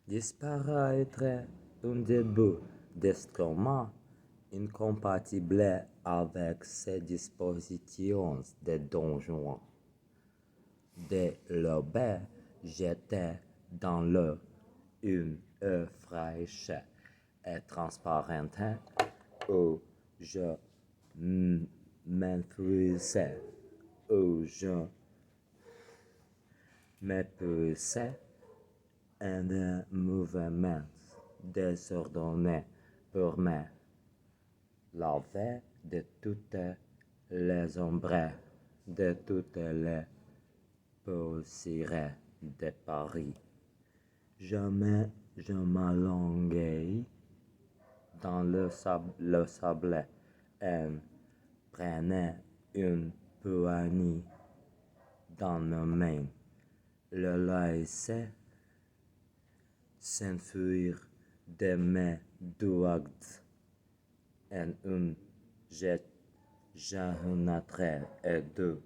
disparaîtrait un début d'instrument incompatible avec ces dispositions de donjon. Dès l'aube, j'étais dans l'eau, une eau fraîche et transparente où je m'enfuissais, où je m'épuisais en un mouvement désordonné pour me laver de toutes les ombres, de toutes les poussières de Paris. Je m'allongeai dans le sable et prenais une poignée dans mes mains. Le laissais s'enfuir de mes doigts en un jet jaunâtre et doux.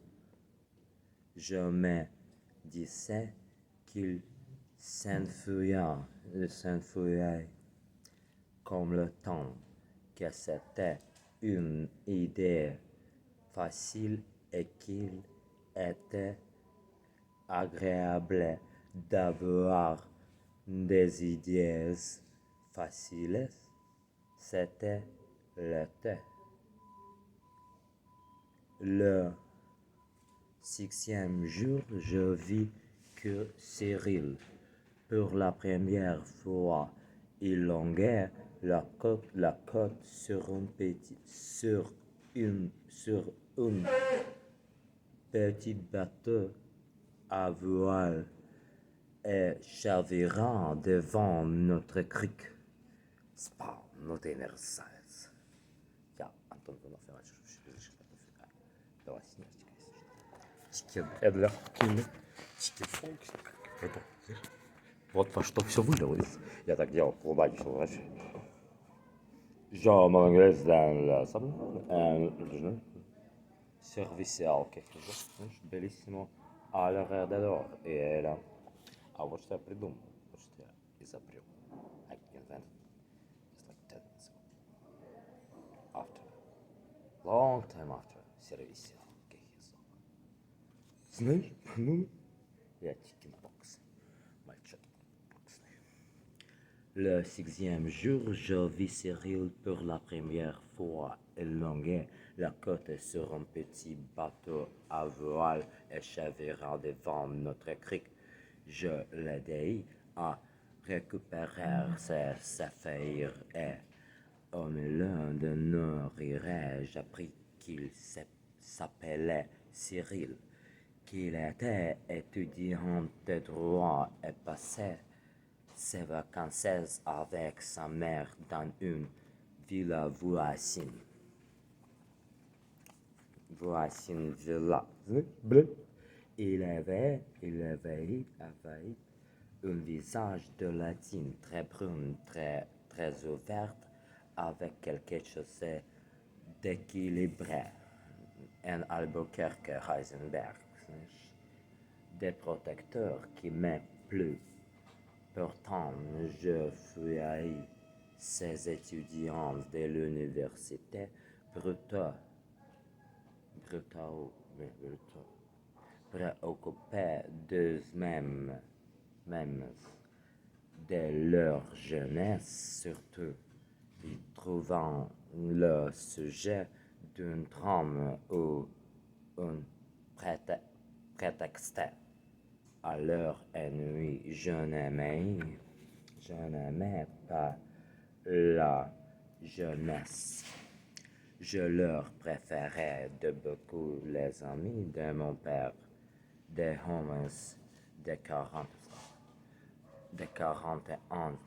Je me disais qu'il s'enfuyait comme le temps, que c'était une idée facile et qu'il était agréable d'avoir des idées faciles. C'était l'été. Le sixième jour, je vis que Cyril, pour la première fois, il longeait la côte sur un petit bateau à voile et chavirant devant notre crique. Spal, nu te interesēs. Jā, Anton, nu filmēt, давай снежки. Это чики фолкс. Это, вот во что все вылилось. Я так делал, улыбаешься, знаешь. Je m'engage dans la sable servicial quelque chose bellissimo alrededor. И это, а вот что я придумал, вот что я изобрел. I invented it's like 10 minutes ago. After, long time after, сервисиал какие-то. Знаешь, ну, я чикенбокс, мальчик боксный. Le sixième jour, je vis Cyril pour la première fois élonguer la côte sur un petit bateau à voile et chavirant devant notre crique. Je l'aidai à récupérer ses affaires et, au milieu de nos rires, j'appris qu'il s'appelait Cyril, qu'il était étudiant de droit et passait ses vacances avec sa mère dans une villa voisine. Villa. Il avait un visage de latine très brune, très ouverte, avec quelque chose d'équilibré. Un Albuquerque Heisenberg. Des protecteurs qui m'ont plu. Pourtant, je fuyais ces étudiants de l'université préoccupés d'eux-mêmes, de leur jeunesse surtout, y trouvant le sujet d'un drame ou un prétexte à leur ennui. Je n'aimais pas la jeunesse. Je leur préférais de beaucoup les amis de mon père, des hommes de 40 ans.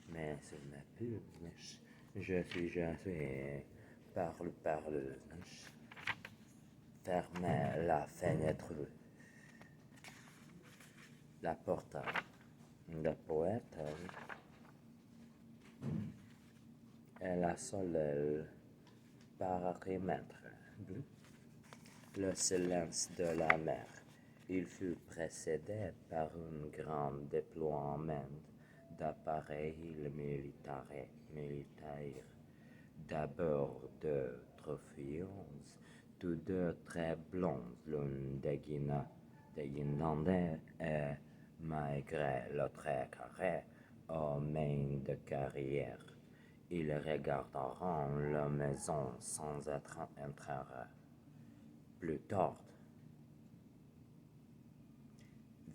Mais ce n'est plus, je suis parle, fermez la fenêtre, la porte. Le poète et la seule paramètre. Le silence de la mer. Il fut précédé par un grand déploiement d'appareils militaires, d'abord de trophions, tous deux très blonds, l'un déguinandé et malgré le très carré aux mains de carrière. Ils regarderont la maison sans être entrés. Plus tard,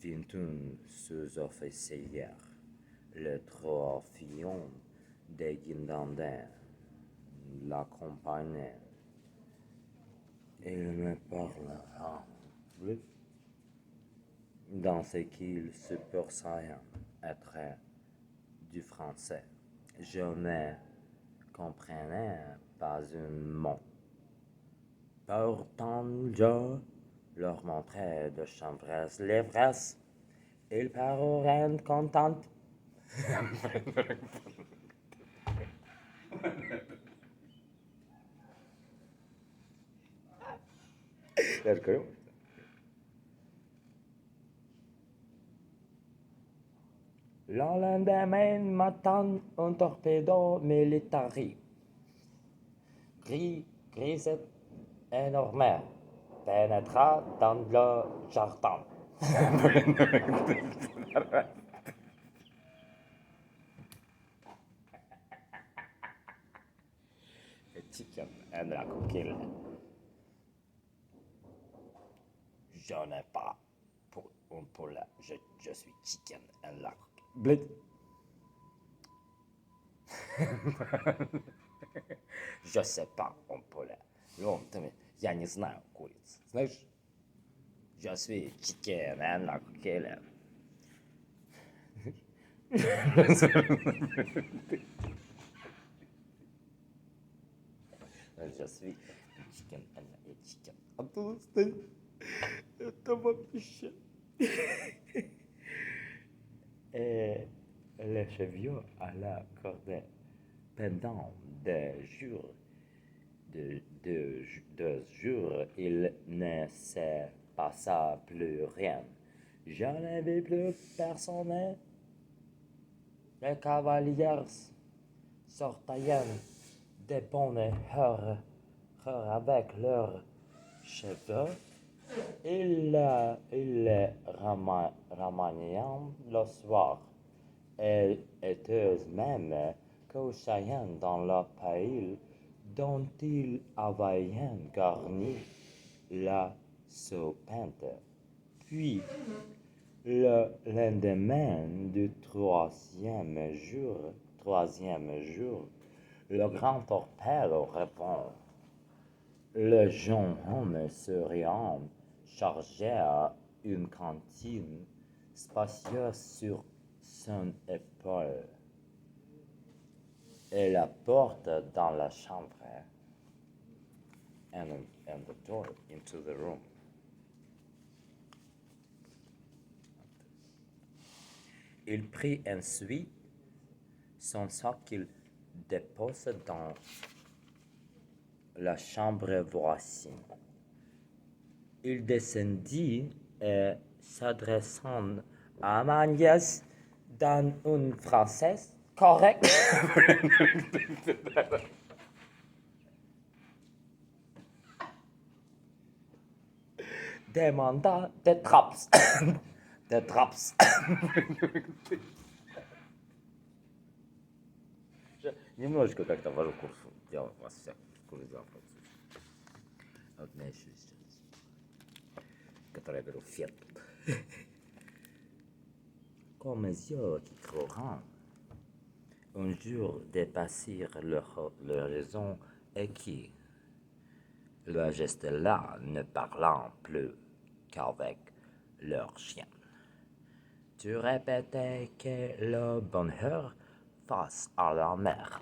vint un sous-officier, le trophion déguinandé, l'accompagnait. Il me parla dans ce qu'il supposait être du français. Je ne comprenais pas un mot. Pourtant, je leur montrai de chambres livres. Ils parurent contents. D'accord. Le lendemain matin, un torpedo militaire gris énorme pénétra dans le jardin. Chicken and la coquille. Je n'ai pas pour un poulet. Je suis chicken and la coquille. Je sais pas un poulet. Я не знаю куриц. Знаешь? Je suis chicken and la coquille. Je suis chicken and la chicken. Это вообще. Et le chevalier alla accorder pendant deux jours, il ne se passa plus rien. Je ne vis plus personne. Les cavaliers sortaient de bonne heure avec leurs cheveux. Ils les rameniaient le soir et étaient même couchés dans le pays dont ils avaient garni la serpente. Puis, le lendemain du troisième jour, le grand torpedo répond. Le jeune homme souriant chargea une cantine spacieuse sur son épaule et la porte dans la chambre and the door into the room. Il prit ensuite son sac qu'il dépose dans la chambre voisine. Il descendit et s'adressant à ma nièce dans une française correcte, demanda des traps. Des traps. Немножечко как-то вожу курс дела у вас всяких курс дела французский. Вот у меня еще есть, который я беру фет. Comme mes yeux qui crurent un jour dépasser l'horizon et qui, le geste là, ne parlant plus qu'avec leur chien. Tu répétais que le bonheur face à la mer.